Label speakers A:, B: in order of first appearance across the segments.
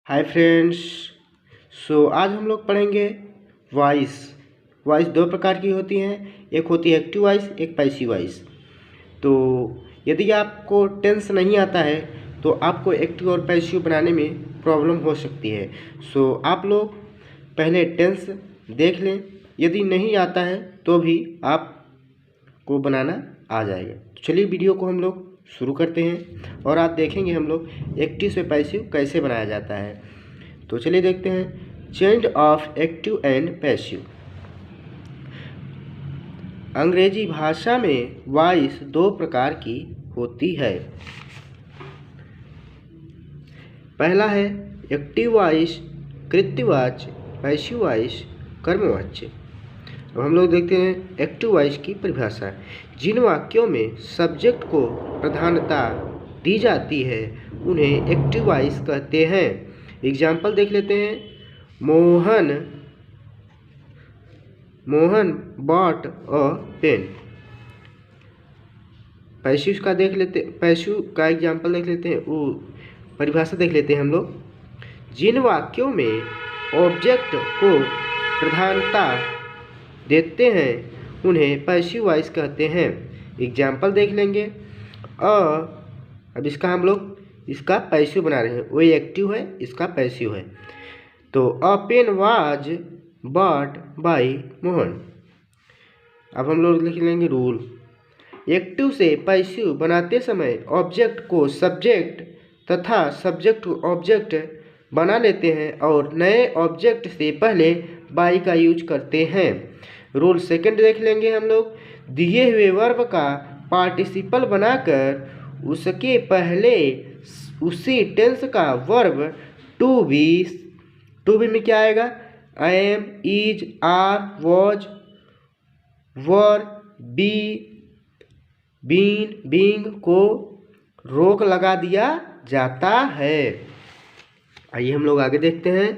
A: Hi friends. आज हम लोग पढ़ेंगे वॉइस। वॉइस दो प्रकार की होती हैं, एक होती है एक्टिव वॉइस, एक पैसिव वॉइस। तो यदि आपको टेंस नहीं आता है तो आपको एक्टिव और पैसिव बनाने में प्रॉब्लम हो सकती है। आप लोग पहले टेंस देख लें, यदि नहीं आता है तो भी आपको बनाना आ जाएगा। तो चलिए वीडियो को हम लोग शुरू करते हैं और आप देखेंगे हम लोग एक्टिव से पैसिव कैसे बनाया जाता है। तो चलिए देखते हैं change of active and passive. अंग्रेजी भाषा में वॉइस दो प्रकार की होती है। पहला है एक्टिव वॉइस कृत्यवाच्य, पैसिव वॉइस कर्मवाच्य। अब हम लोग देखते हैं एक्टिव वॉइस की परिभाषा। जिन वाक्यों में सब्जेक्ट को प्रधानता दी जाती है उन्हें एक्टिव वॉइस कहते हैं। एग्जाम्पल देख लेते हैं। Mohan bought a pen. Passive का एग्जाम्पल देख लेते हैं, वो परिभाषा देख लेते हैं हम लोग। जिन वाक्यों में ऑब्जेक्ट को प्रधानता देते हैं उन्हें पैसिव वॉइस कहते हैं। एग्जाम्पल देख लेंगे। अब इसका पैसिव बना रहे हैं, वो एक्टिव है, इसका पैसिव है। तो a pen was bought by Mohan. अब हम लोग लिख लेंगे रूल। एक्टिव से पैसिव बनाते समय ऑब्जेक्ट को सब्जेक्ट तथा सब्जेक्ट को ऑब्जेक्ट बना लेते हैं और नए ऑब्जेक्ट से पहले बाई का यूज करते हैं। रूल सेकंड देख लेंगे हम लोग। दिए हुए वर्ब का पार्टिसिपल बनाकर उसके पहले उसी टेंस का वर्ब टू बी में क्या आएगा? Am, is, are, was, were, be, been, being को रोक लगा दिया जाता है। आइए हम लोग आगे देखते हैं।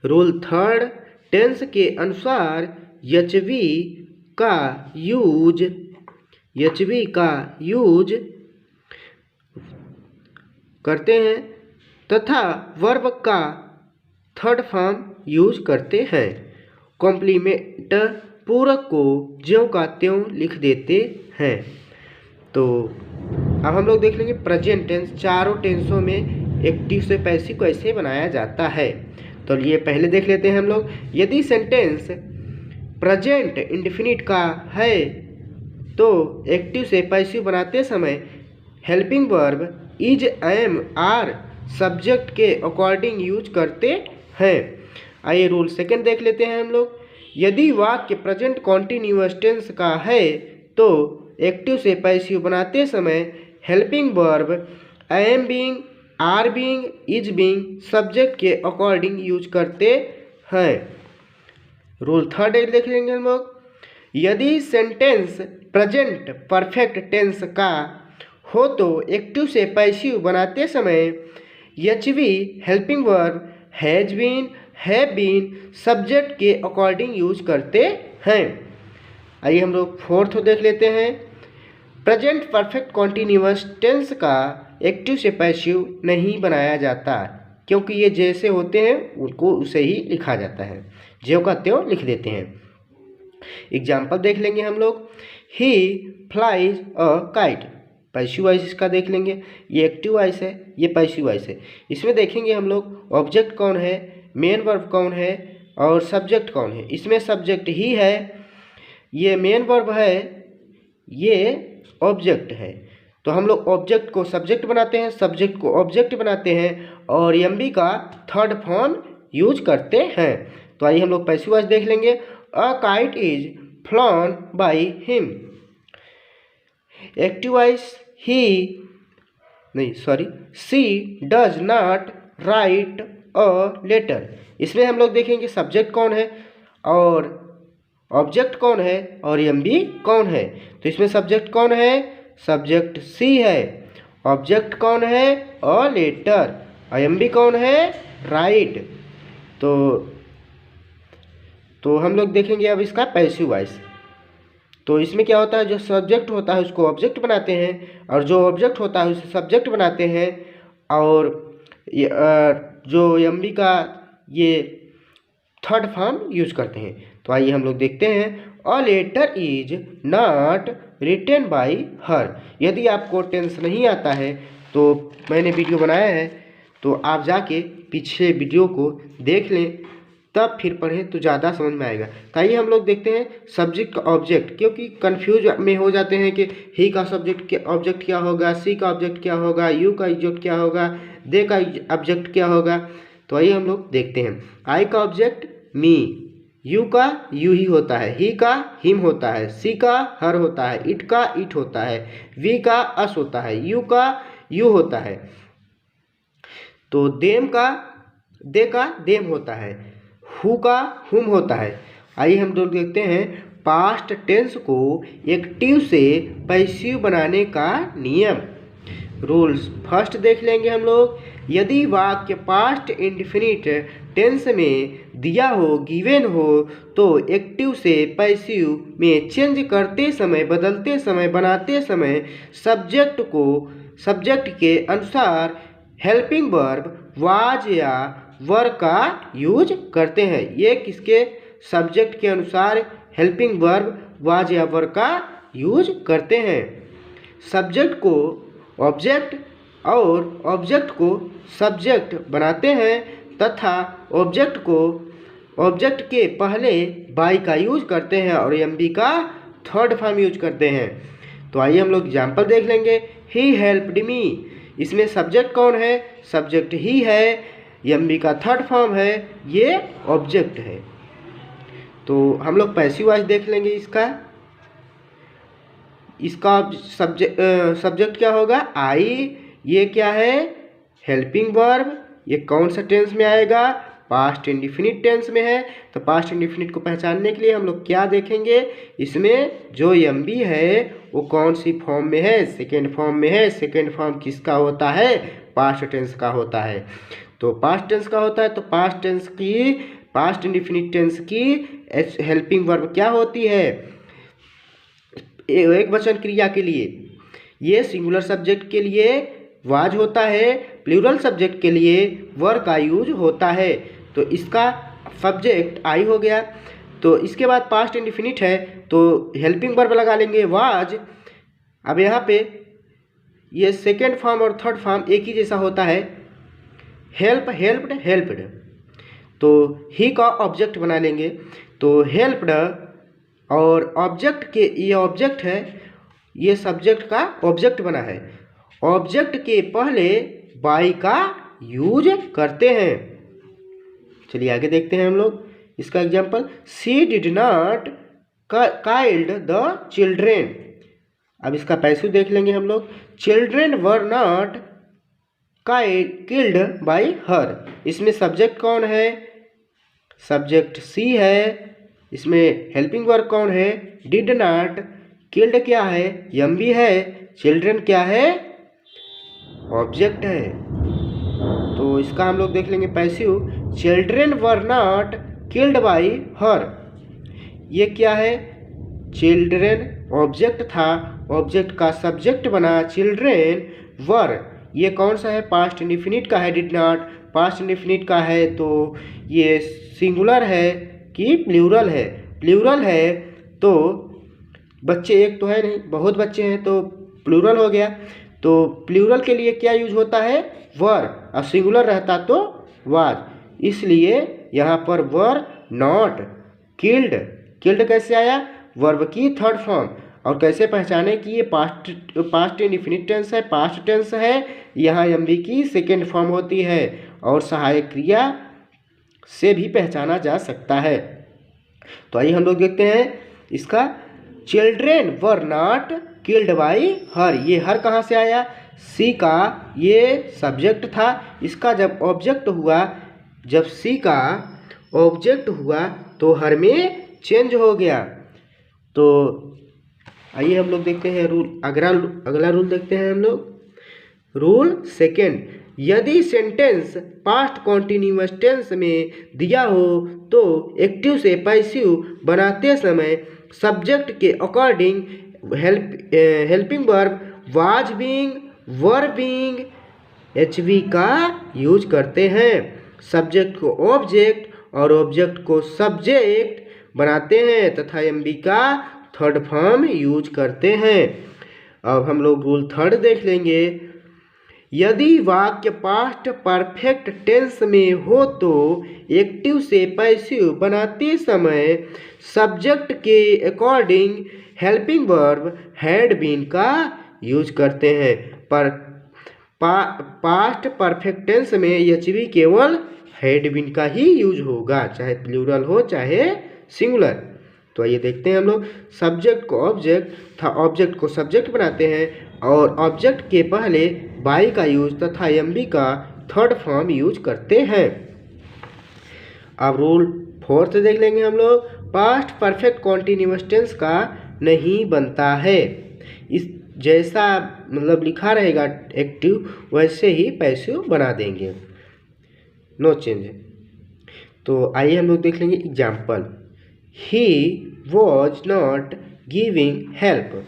A: Rule third. टेंस के अनुसार एचवी का यूज करते हैं तथा वर्ब का थर्ड फॉर्म यूज करते हैं। कॉम्प्लीमेंट पूरक को ज्यों का त्यों लिख देते हैं। तो अब हम लोग देख लेंगे प्रेजेंट टेंस। चारों टेंसों में एक्टिव से पैसिव कैसे बनाया जाता है। तो ये पहले देख लेते हैं हम लोग। यदि सेंटेंस प्रेजेंट इंडेफिनिट का है तो एक्टिव से पैसिव बनाते समय helping verb is, am, are subject के अकॉर्डिंग यूज करते हैं। आइए रूल सेकंड देख लेते हैं हम लोग। यदि वाक्य प्रेजेंट कॉन्टिन्यूअस टेंस का है तो एक्टिव से पैसिव बनाते समय helping verb am being, are being, is being subject के अकॉर्डिंग यूज करते हैं। रूल थर्ड देख लेंगे हम लोग। यदि सेंटेंस प्रेजेंट परफेक्ट टेंस का हो तो एक्टिव से पैसिव बनाते समय HV helping verb has been, have been subject के अकॉर्डिंग यूज करते हैं। आइए हम लोग फोर्थ देख लेते हैं। प्रेजेंट परफेक्ट कॉन्टिन्यूअस टेंस का एक्टिव से पैसिव नहीं बनाया जाता क्योंकि ये जैसे होते हैं उनको उसे ही लिखा जाता है, ज्यों का त्यों लिख देते हैं। एग्जाम्पल देख लेंगे हम लोग। He flies a kite. Passive voice इसका देख लेंगे। ये एक्टिव वॉइस है, ये पैसिव वॉइस है। इसमें देखेंगे हम लोग ऑब्जेक्ट कौन है, मेन वर्ब कौन है और सब्जेक्ट कौन है। इसमें सब्जेक्ट ही है, ये मेन वर्ब है, ये ऑब्जेक्ट है। तो हम लोग ऑब्जेक्ट को सब्जेक्ट बनाते हैं, सब्जेक्ट को ऑब्जेक्ट बनाते हैं और एमबी का थर्ड फॉर्म यूज करते हैं। तो आइए हम लोग पैसिव वॉइस देख लेंगे। A kite is flown by him. Active voice she does not write a letter. इसमें हम लोग देखेंगे सब्जेक्ट कौन है और ऑब्जेक्ट कौन है और एमबी कौन है। तो इसमें सब्जेक्ट कौन है? सब्जेक्ट सी है। ऑब्जेक्ट कौन है? A letter. एमबी कौन है? राइट। तो हम लोग देखेंगे अब इसका पैसिव वॉइस। तो इसमें क्या होता है, जो सब्जेक्ट होता है उसको ऑब्जेक्ट बनाते हैं और जो ऑब्जेक्ट होता है उसे सब्जेक्ट बनाते हैं और जो एम बी का ये थर्ड फॉर्म यूज करते हैं। तो आइए हम लोग देखते हैं, a letter is not written by her. यदि आपको टेंस नहीं आता है तो मैंने वीडियो बनाया है, तो आप जाके पीछे वीडियो को देख लें, तब फिर पढ़ें तो ज़्यादा समझ में आएगा। तो आइए हम लोग देखते हैं सब्जेक्ट का ऑब्जेक्ट, क्योंकि कंफ्यूज में हो जाते हैं कि ही का सब्जेक्ट के ऑब्जेक्ट क्या होगा, सी का ऑब्जेक्ट क्या होगा, यू का ऑब्जेक्ट क्या होगा, दे का ऑब्जेक्ट क्या होगा। तो आइए हम लोग देखते हैं। आई का ऑब्जेक्ट मी, यू का यू ही होता है, ही का हिम होता है, सी का हर होता है, इट का इट होता है, वी का अस होता है, यू का यू होता है, तो दे का देम होता है, हु का हुम होता है। आइए हम लोग देखते हैं पास्ट टेंस को एक्टिव से पैसिव बनाने का नियम, रूल्स। फर्स्ट देख लेंगे हम लोग, यदि वाक्य पास्ट इंडेफिनिट टेंस में दिया हो, गिवन हो, तो एक्टिव से पैसिव में चेंज करते समय, बदलते समय, बनाते समय सब्जेक्ट के अनुसार हेल्पिंग वर्ब वाज या वर का यूज करते हैं। ये किसके सब्जेक्ट के अनुसार हेल्पिंग वर्ब वाज या वर का यूज करते हैं। सब्जेक्ट को ऑब्जेक्ट और ऑब्जेक्ट को सब्जेक्ट बनाते हैं तथा ऑब्जेक्ट के पहले बाई का यूज करते हैं और एम बी का थर्ड फॉर्म यूज करते हैं। तो आइए हम लोग एग्जाम्पल देख लेंगे। ही हेल्प्ड मी, इसमें सब्जेक्ट कौन है? सब्जेक्ट ही है, एम बी का थर्ड फॉर्म है, ये ऑब्जेक्ट है। तो हम लोग पैसिव वॉइस देख लेंगे। इसका सब्जेक्ट क्या होगा? आई। ये क्या है? Helping verb. ये कौन सा टेंस में आएगा? पास्ट इंडेफिनिट टेंस में है। तो पास्ट इंडेफिनिट को पहचानने के लिए हम लोग क्या देखेंगे? इसमें जो एम बी है वो कौन सी फॉर्म में है? सेकेंड फॉर्म में है। सेकेंड फॉर्म किसका होता है? पास्ट टेंस का होता है। तो पास्ट टेंस का होता है, तो पास्ट इंडेफिनिट टेंस की हेल्पिंग वर्ब क्या होती है? एक वचन क्रिया के लिए ये सिंगुलर सब्जेक्ट के लिए वाज होता है, प्लूरल सब्जेक्ट के लिए वर का यूज होता है। तो इसका सब्जेक्ट आई हो गया। तो इसके बाद पास्ट इंडेफिनिट है तो हेल्पिंग वर्ब लगा लेंगे वाज। अब यहाँ पे ये सेकेंड फॉर्म और थर्ड फॉर्म एक ही जैसा होता है, हेल्प, हेल्प्ड, हेल्प्ड। तो ही का ऑब्जेक्ट बना लेंगे। तो हेल्प्ड और ऑब्जेक्ट के, ये ऑब्जेक्ट है, ये सब्जेक्ट का ऑब्जेक्ट बना है। ऑब्जेक्ट के पहले बाई का यूज करते हैं। चलिए आगे देखते हैं हम लोग इसका example. She did not killed the children. अब इसका पैसिव देख लेंगे हम लोग। Children were not killed by her. इसमें सब्जेक्ट कौन है? सब्जेक्ट सी है। इसमें हेल्पिंग वर्ब कौन है? Did not. किल्ड क्या है? एम बी है। चिल्ड्रेन क्या है? ऑब्जेक्ट है। तो इसका हम लोग देख लेंगे passive. Children were not killed by हर। ये क्या है? चिल्ड्रेन ऑब्जेक्ट था, ऑब्जेक्ट का सब्जेक्ट बना चिल्ड्रेन वर। ये कौन सा है? पास्ट इंडेफिनिट का है। डिड नॉट पास्ट इंडेफिनिट का है, तो ये सिंगुलर है कि प्लूरल है? प्लूरल है तो बच्चे एक तो है नहीं, बहुत बच्चे हैं, तो प्लूरल हो गया। तो प्लूरल के लिए क्या यूज होता है? वर। और सिंगुलर रहता तो वाज। इसलिए यहाँ पर वर नॉट किल्ड। किल्ड कैसे आया? वर्ब की थर्ड फॉर्म। और कैसे पहचाने कि ये पास्ट इंडेफिनिट टेंस है, पास्ट टेंस है? यहाँ एम बी की सेकेंड फॉर्म होती है और सहायक क्रिया से भी पहचाना जा सकता है। तो आइए हम लोग देखते हैं इसका। Children were not killed by हर। ये हर कहाँ से आया? सी का ये सब्जेक्ट था, इसका जब ऑब्जेक्ट हुआ, जब सी का ऑब्जेक्ट हुआ तो हर में चेंज हो गया। तो आइए हम लोग देखते हैं रूल। अगला रूल देखते हैं हम लोग। रूल सेकेंड, यदि सेंटेंस पास्ट कॉन्टिन्यूअस टेंस में दिया हो तो एक्टिव से पैसिव बनाते समय सब्जेक्ट के according helping verb was being, were being, HV का यूज करते हैं। सब्जेक्ट को ऑब्जेक्ट और ऑब्जेक्ट को सब्जेक्ट बनाते हैं तथा एमबी का थर्ड फॉर्म यूज करते हैं। अब हम लोग रूल थर्ड देख लेंगे। यदि वाक्य पास्ट परफेक्ट टेंस में हो तो एक्टिव से पैसिव बनाते समय सब्जेक्ट के according helping verb had been का यूज करते हैं। पर पास्ट परफेक्ट टेंस में एचबी केवल हैड बीन का ही यूज होगा, चाहे प्लूरल हो चाहे सिंगुलर। तो आइए देखते हैं हम लोग। सब्जेक्ट को ऑब्जेक्ट तथा ऑब्जेक्ट को सब्जेक्ट बनाते हैं और ऑब्जेक्ट के पहले बाई का यूज तथा एमबी का थर्ड फॉर्म यूज करते हैं। अब रूल फोर्थ देख लेंगे हम लोग। पास्ट परफेक्ट कॉन्टिन्यूअस टेंस का नहीं बनता है। इस जैसा मतलब लिखा रहेगा एक्टिव वैसे ही पैसिव बना देंगे, नो चेंज। तो आइए हम लोग देख लेंगे example. He was not giving help.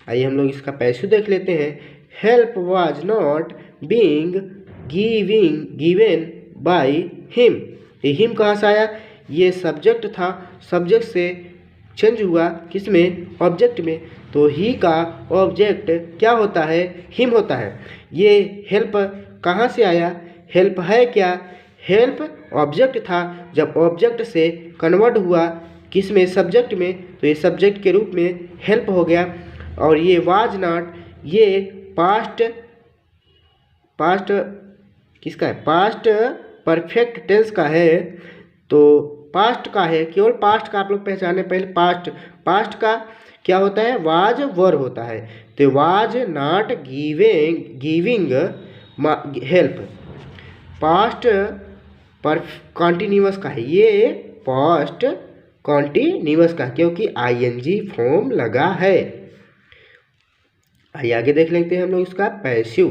A: आइए हम लोग इसका पैसिव देख लेते हैं। Help was not being given by him. ये हिम कहाँ से आया? ये सब्जेक्ट था, सब्जेक्ट से चेंज हुआ किसमें? ऑब्जेक्ट में। तो ही का ऑब्जेक्ट क्या होता है? हिम होता है। ये हेल्प कहाँ से आया? हेल्प है क्या? हेल्प ऑब्जेक्ट था, जब ऑब्जेक्ट से कन्वर्ट हुआ किसमें? सब्जेक्ट में, तो ये सब्जेक्ट के रूप में हेल्प हो गया। और ये वाज नॉट, ये पास्ट किसका है? पास्ट परफेक्ट टेंस का है। तो पास्ट का है, केवल पास्ट का आप लोग पहचाने। पहले पास्ट का क्या होता है? वाज वर्ब होता है। तो was not giving help past पर कॉन्टिन्यूअस का है। ये पास्ट कॉन्टिन्यूअस का, क्योंकि आईएनजी फॉर्म लगा है। आइए आगे देख लेते हैं हम लोग इसका पैसिव।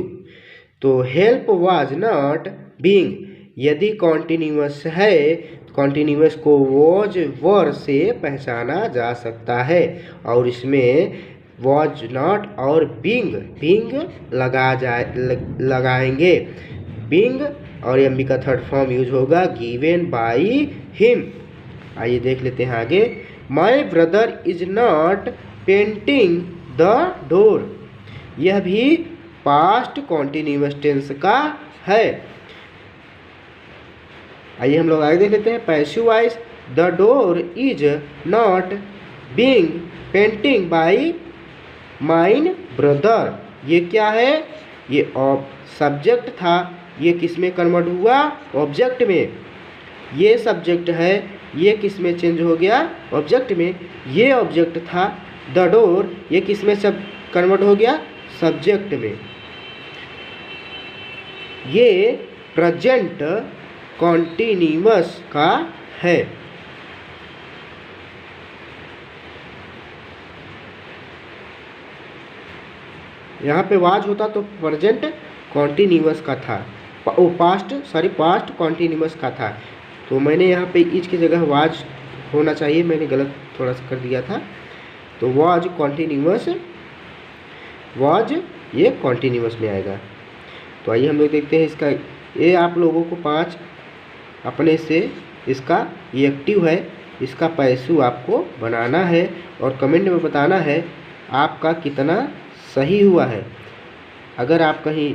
A: तो हेल्प वाज नॉट बीइंग, यदि कॉन्टिन्यूअस है, कॉन्टिन्यूअस को वॉज वर से पहचाना जा सकता है और इसमें वॉज नॉट और बीइंग लगाएंगे। बीइंग और एमबी का थर्ड फॉर्म यूज होगा गिवन बाय हिम। आइए देख लेते हैं आगे। My brother is not painting the door. यह भी पास्ट कॉन्टिन्यूअस टेंस का है। आइए हम लोग आगे देख लेते हैं passive voice. The door is not being painting bye mine brother. ये क्या है? ये सब्जेक्ट था, ये किस में कन्वर्ट हुआ? ऑब्जेक्ट में। ये सब्जेक्ट है, ये किस में चेंज हो गया? ऑब्जेक्ट में। ये ऑब्जेक्ट था द डोर, ये किस में सब कन्वर्ट हो गया? सब्जेक्ट में। ये प्रेजेंट कॉन्टिन्यूअस का है। यहाँ पे वाज होता तो प्रेजेंट कॉन्टिन्यूअस का था, पास्ट कॉन्टिन्यूअस का था। तो मैंने यहाँ पे इज की जगह वाज होना चाहिए, मैंने गलत थोड़ा सा कर दिया था। तो वाज कॉन्टिन्यूअस, वाज ये कॉन्टिन्यूअस में आएगा। तो आइए हम लोग देखते हैं इसका। ये आप लोगों को 5 अपने से इसका ये एक्टिव है, इसका पैसिव आपको बनाना है और कमेंट में बताना है आपका कितना सही हुआ है। अगर आप कहीं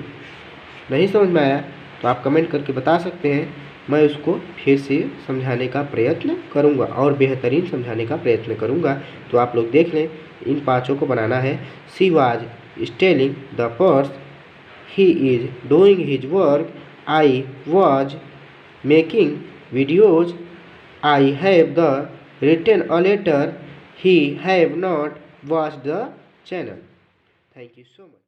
A: नहीं समझ में आया तो आप कमेंट करके बता सकते हैं, मैं उसको फिर से समझाने का प्रयत्न करूंगा और बेहतरीन समझाने का प्रयत्न करूंगा। तो आप लोग देख लें, इन 5 को बनाना है। She was stealing the purse, he is doing his work, I was making videos, I have written a letter, he have not watched the channel. Thank you so much.